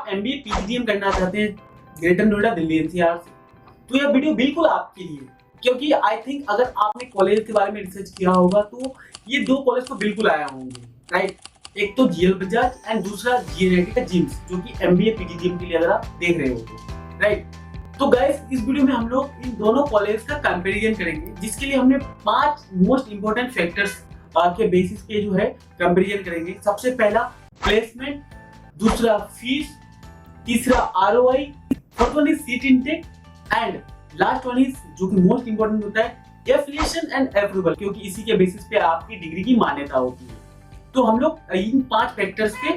MBA PGDM करना चाहते हैं ग्रेटर नोएडा दिल्ली एनसीआर से, तो यह वीडियो बिल्कुल आपके लिए, क्योंकि आई थिंक अगर आपने कॉलेज के बारे में रिसर्च किया होगा तो ये दो कॉलेज तो बिल्कुल आया होंगे, राइट। एक तो जीएल बजाज एंड दूसरा जीएनआईटी का जिम्स, जो कि एमबीए पीजीडीएम के लिए अगर आप देख रहे हो तो, राइट। तो गाइस इस वीडियो में हम लोग इन दोनों कॉलेज का कंपैरिजन करेंगे, जिसके लिए हमने 5 मोस्ट इंपोर्टेंट फैक्टर्स के बेसिस पे जो है कंपैरिजन करेंगे। सबसे पहला प्लेसमेंट, दूसरा फीस, तीसरा ROI, fourth one is seat intake and last one is जो कि मोस्ट इंपोर्टेंट होता है एफिलिएशन एंड अप्रूवल, क्योंकि इसी के बेसिस पे आपकी डिग्री की मान्यता होती है। तो हम लोग इन 5 फैक्टर्स पे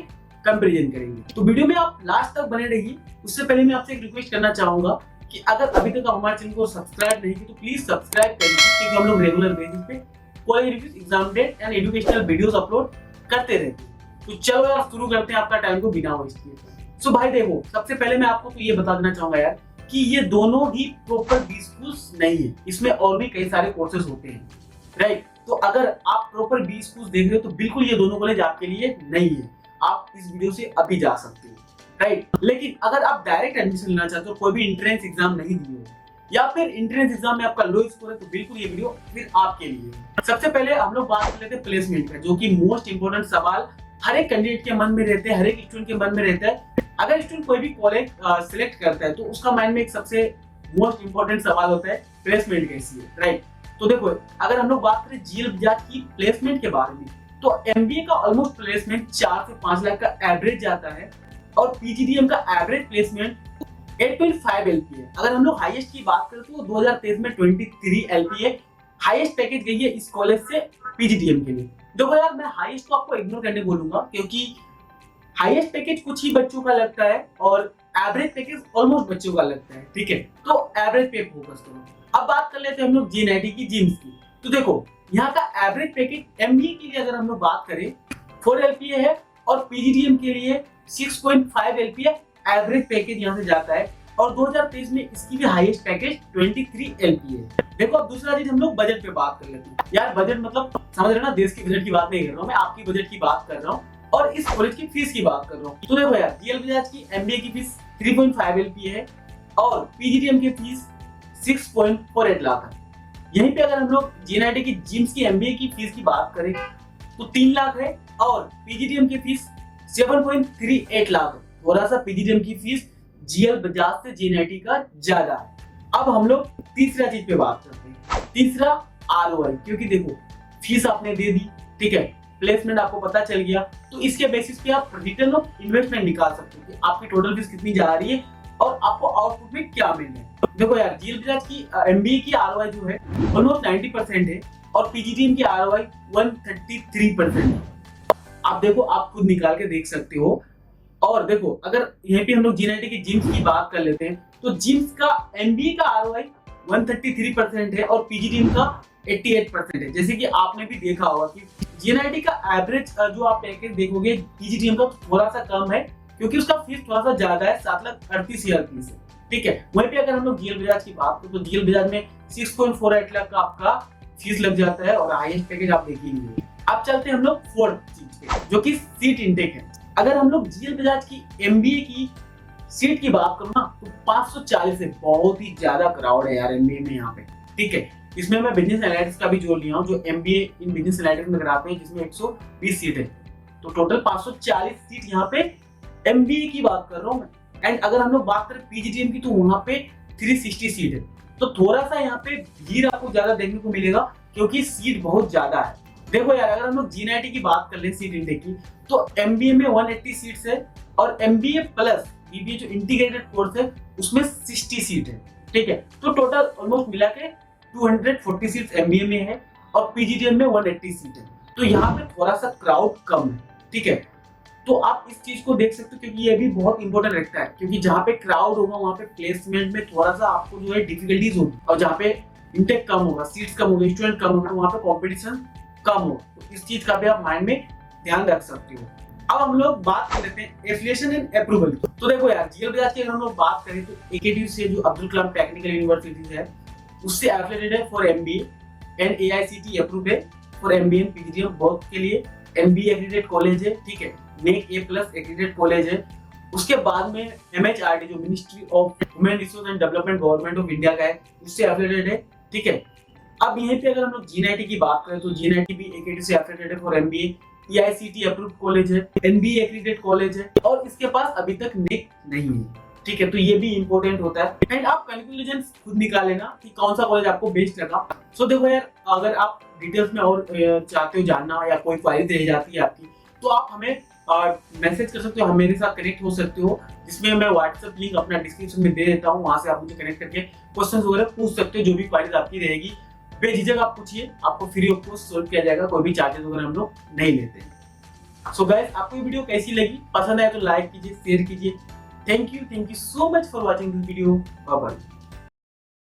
कंपैरिजन करेंगे, तो वीडियो में आप लास्ट तक बने रहिए। उससे पहले मैं आपसे एक रिक्वेस्ट करना चाहूंगा कि अगर अभी तक आप हमारे चैनल को सब्सक्राइब नहीं किया तो प्लीज सब्सक्राइब करिए, क्योंकि हम लोग रेगुलर बेसिस पे college reviews, exam date and educational videos upload करते रहते हैं। तो चलो यार शुरू करते हैं आपका टाइम को बिना वेस्ट किए। सो भाई देखो, सबसे पहले मैं आपको तो ये बता देना चाहूंगा यार कि ये दोनों ही प्रॉपर बी स्कूल्स नहीं है, इसमें और भी कई सारे कोर्सेज होते हैं, राइट। तो अगर आप प्रॉपर बी स्कूल्स देख रहे हो तो बिल्कुल ये दोनों कॉलेज आपके लिए नहीं है, आप इस वीडियो से अभी जा सकते हो, राइट। लेकिन अगर आप डायरेक्ट एडमिशन लेना चाहते हो, कोई भी एंट्रेंस एग्जाम नहीं दिए हो या फिर एंट्रेंस एग्जाम में आपका लो स्कोर है, तो बिल्कुल ये वीडियो फिर आपके लिए है। सबसे पहले हम लोग बात कर लेते हैं प्लेसमेंट का, जो कि मोस्ट इंपोर्टेंट सवाल हर एक कैंडिडेट के मन में रहते हैं, हर एक स्टूडेंट के मन में रहता है। अगर स्टूडेंट कोई भी कॉलेज सिलेक्ट करता है तो उसका माइंड में एक सबसे मोस्ट इंपोर्टेंट सवाल होता है प्लेसमेंट कैसी है, राइट। तो देखो, अगर हम लोग बात करें जीएल बजाज की प्लेसमेंट के बारे में, तो एमबीए का ऑलमोस्ट प्लेसमेंट 4 से 5 लाख का एवरेज जाता है और पीजीडीएम का एवरेज प्लेसमेंट 8.5 एलपीए। अगर हम लोग हाईएस्ट की बात करें तो 2023 में 23 एलपीए हाईएस्ट पैकेज गई है इस कॉलेज से पीजीडीएम के लिए। देखो यार, मैं हाईएस्ट को आपको इग्नोर करने बोलूंगा, क्योंकि हाईएस्ट पैकेज कुछ ही बच्चों का लगता है और एवरेज पैकेज ऑलमोस्ट बच्चों का लगता है, ठीक है। तो एवरेज पे फोकस करो। अब बात कर लेते हैं हम लोग जीएनआईटी की जिम्स की। तो देखो, यहाँ का एवरेज पैकेज एमबीए के लिए अगर हम लोग बात करें 4 एलपीए है और पीजीडीएम के लिए 6.5 एलपीए एवरेज पैकेज यहाँ से जाता है, और 2023 में इसकी भी हाईएस्ट पैकेज 23 एलपीए है। देखो, अब दूसरा चीज हम लोग बजट पे बात कर लेते हैं। यार बजट मतलब समझ रहे ना, देश की बजट की बात नहीं कर रहा हूँ मैं, आपकी बजट की बात कर रहा हूँ और इस कॉलेज की फीस की बात कर रहा हूँ। तो देखो यार, जीएल बजाज की एमबीए की फीस 3.5 एलपीए है और पीजीडीएम की फीस 6.48 लाख है। यहीं पे अगर हम लोग जीएनआईटी की जिम्स की एमबीए की फीस की बात करें तो 3 लाख है और पीजीडीएम की फीस 7.38 लाख है। थोड़ा सा पीजीडीएम की फीस जीएल बजाज से जीएनआईटी का ज्यादा है। अब हम लोग तीसरा चीज पे बात करते हैं, तीसरा आरओआई, क्योंकि देखो फीस आपने दे दी, ठीक है, प्लेसमेंट आपको पता चल गया, तो इसके बेसिस पे आप रिटर्न ऑफ इन्वेस्टमेंट निकाल सकते हो कि आपकी टोटल फीस कितनी जा रही है और आपको आउटपुट में क्या मिल रहा है। देखो यार, जीएल बजाज की एमबीए की आरओआई जो है ऑलमोस्ट 90% है और पीजीडीएम की आरओआई 133% है। आप देखो, आप खुद निकाल के देख सकते हो। और देखो, अगर यहाँ पे हम लोग जीएनआईटी की जिम्स की बात कर लेते हैं तो जिम्स का एमबीए का आरओआई 133% है और पीजीडीएम का 88% है। जैसे कि आपने भी देखा होगा कि जीएनआईटी का एवरेज जो आप पैकेज देखोगे पीजीडीएम का थोड़ा सा कम है, क्योंकि उसका फीस थोड़ा सा ज्यादा है, 7,38,000 फीस है, ठीक है। वहीं पे अगर हम लोग जीएल बजाज की बात करें तो जीएल बजाज में 6.48 लाख का आपका फीस लग जाता है और हाईएस्ट पैकेज आप देखेंगे। अब चलते हैं हम लोग फोर्थ चीज पे, जो कि सीट इनटेक है। अगर हम लोग जीएल बजाज की एमबीए की सीट की बात करूं ना तो 540 है, बहुत ही ज्यादा क्राउड है यार एमबीए में यहाँ पे, ठीक है। इसमें मैं बिजनेस एनालिटिक्स का भी जोड़ लिया हूँ, जो एमबीए इन बिजनेस एनालिटिक्स में कराते हैं, जिसमें 120 सीट है, तो टोटल 540 सीट यहाँ पे एमबीए की बात कर रहा हूँ मैं। एंड अगर हम लोग बात करें पीजीडीएम की तो वहाँ पे 360 सीट है, तो थोड़ा सा यहाँ पे भीड़ आपको ज्यादा देखने को मिलेगा, क्योंकि सीट बहुत ज्यादा है। देखो यार, अगर हम लोग जीएनआईटी की बात कर ले सीट इनटेक की, तो एमबीए में 180 सीट्स है और एमबीए प्लस बीबीए जो इंटीग्रेटेड कोर्स है उसमें 60 सीट है, ठीक है। तो टोटल ऑलमोस्ट मिला के 240 सीट्स एमबीए में है और पीजीडीएम में 180 सीट है, तो यहाँ पे थोड़ा सा क्राउड कम है, ठीक है। तो आप इस चीज को देख सकते हो, क्योंकि ये भी बहुत इंपॉर्टेंट रहता है, क्योंकि जहाँ पे क्राउड होगा वहाँ पे प्लेसमेंट में थोड़ा सा आपको जो है डिफिकल्टीज होगी, और जहाँ पे इंटेक कम होगा, सीट्स कम होगी, स्टूडेंट कम होगा, वहाँ पे कॉम्पिटिशन कम हो, तो इस चीज का भी आप माइंड में ध्यान रख सकते हो। अब हम लोग बात कर लेते हैं एफिलिएशन एंड अप्रूवल की। तो देखो यार, जीएल बजाज की अगर हम लोग बात करें तो एकेटीयू से जो अब्दुल कलाम टेक्निकल यूनिवर्सिटी है उससे एफिलिएटेड है for MBA and AICTE approve है for MBA and PGDM both के लिए। एमबीए एक्रेडिटेड कॉलेज है, ठीक है, NAAC A plus accredited college है उसके बाद में MHRD जो ministry of human resource and development government of India का है, उससे एफिलिएटेड है। ठीक है, अब यहीं पे अगर हम लोग GNIT की बात करें तो GNIT भी AKT से एफिलिएटेड है for MBA, EICT approved college है, NBA एक्रीडेटेड कॉलेज है और इसके पास अभी तक NIC नहीं है। ठीक है, तो ये भी इंपॉर्टेंट होता है। एंड आप कैलकुलेशन खुद निकाले ना कि कौन सा कॉलेज आपको बेस्ट लगा। सो देखो यार, अगर आप डिटेल्स में और चाहते हो जानना या कोई क्वारी रह जाती है आपकी, तो आप हमें मैसेज कर सकते हो, हम मेरे साथ कनेक्ट हो सकते हो, जिसमें मैं व्हाट्सएप लिंक अपना डिस्क्रिप्शन में दे देता हूँ। वहां से आप मुझे कनेक्ट करके क्वेश्चन वगैरह पूछ सकते हो, जो भी क्वारीज आपकी रहेगी बेझिझक आप पूछिए, आपको फ्री ऑफ कॉस्ट सॉल्व किया जाएगा, कोई भी चार्जेस वगैरह हम लोग नहीं लेते। सो गाइस, आपको ये वीडियो कैसी लगी? पसंद आए तो लाइक कीजिए, शेयर कीजिए। Thank you so much for watching this video. Bye bye.